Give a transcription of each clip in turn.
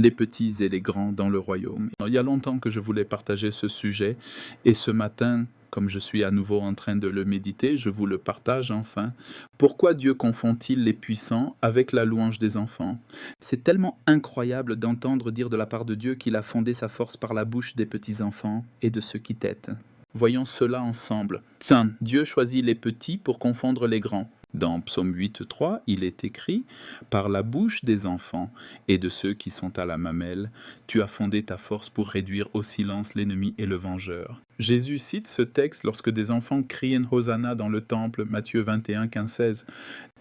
les petits et les grands dans le royaume. Il y a longtemps que je voulais partager ce sujet et ce matin, comme je suis à nouveau en train de le méditer, je vous le partage enfin. Pourquoi Dieu confond-il les puissants avec la louange des enfants? C'est tellement incroyable d'entendre dire de la part de Dieu qu'il a fondé sa force par la bouche des petits enfants et de ceux qui têtent. Voyons cela ensemble. Tiens, Dieu choisit les petits pour confondre les grands. Dans Psaume 8.3, il est écrit « Par la bouche des enfants et de ceux qui sont à la mamelle, tu as fondé ta force pour réduire au silence l'ennemi et le vengeur. » Jésus cite ce texte lorsque des enfants crient un Hosanna dans le temple, Matthieu 21, 15-16.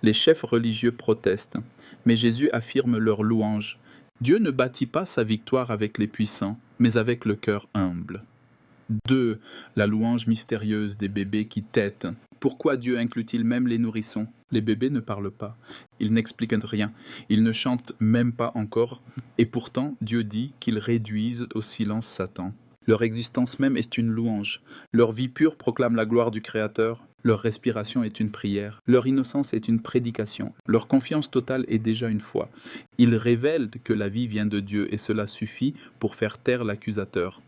Les chefs religieux protestent, mais Jésus affirme leur louange. Dieu ne bâtit pas sa victoire avec les puissants, mais avec le cœur humble. 2. La louange mystérieuse des bébés qui têtent. Pourquoi Dieu inclut-il même les nourrissons? Les bébés ne parlent pas, ils n'expliquent rien, ils ne chantent même pas encore, et pourtant Dieu dit qu'ils réduisent au silence Satan. Leur existence même est une louange, leur vie pure proclame la gloire du Créateur, leur respiration est une prière, leur innocence est une prédication, leur confiance totale est déjà une foi. Ils révèlent que la vie vient de Dieu et cela suffit pour faire taire l'accusateur.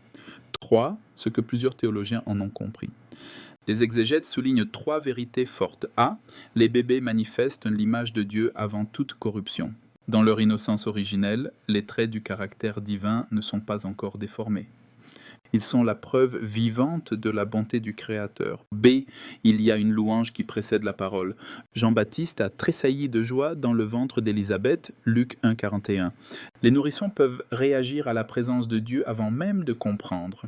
3. Ce que plusieurs théologiens en ont compris. Les exégètes soulignent 3 vérités fortes. A. Les bébés manifestent l'image de Dieu avant toute corruption. Dans leur innocence originelle, les traits du caractère divin ne sont pas encore déformés. Ils sont la preuve vivante de la bonté du Créateur. B. Il y a une louange qui précède la parole. Jean-Baptiste a tressailli de joie dans le ventre d'Élisabeth, Luc 1, 41. Les nourrissons peuvent réagir à la présence de Dieu avant même de comprendre.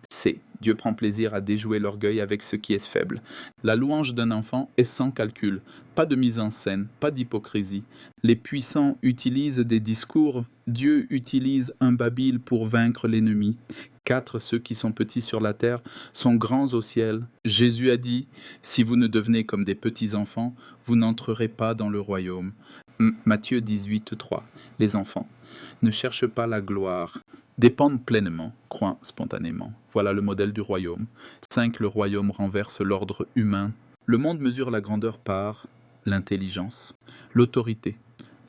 C. Dieu prend plaisir à déjouer l'orgueil avec ce qui est faible. La louange d'un enfant est sans calcul. Pas de mise en scène, pas d'hypocrisie. Les puissants utilisent des discours. Dieu utilise un babil pour vaincre l'ennemi. 4. Ceux qui sont petits sur la terre sont grands au ciel. Jésus a dit, si vous ne devenez comme des petits enfants, vous n'entrerez pas dans le royaume. Matthieu 18, 3. Les enfants ne cherchent pas la gloire, dépendent pleinement, croient spontanément. Voilà le modèle du royaume. 5. Le royaume renverse l'ordre humain. Le monde mesure la grandeur par l'intelligence, l'autorité,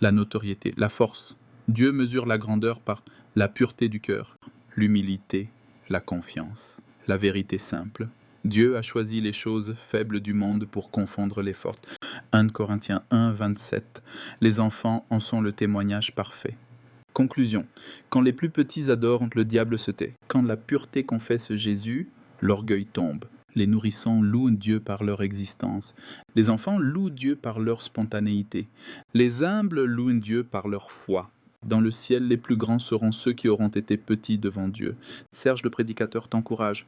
la notoriété, la force. Dieu mesure la grandeur par la pureté du cœur, l'humilité, la confiance, la vérité simple. Dieu a choisi les choses faibles du monde pour confondre les fortes. 1 Corinthiens 1, 27. Les enfants en sont le témoignage parfait. Conclusion. Quand les plus petits adorent, le diable se tait. Quand la pureté confesse Jésus, l'orgueil tombe. Les nourrissons louent Dieu par leur existence. Les enfants louent Dieu par leur spontanéité. Les humbles louent Dieu par leur foi. Dans le ciel, les plus grands seront ceux qui auront été petits devant Dieu. Serge le prédicateur t'encourage.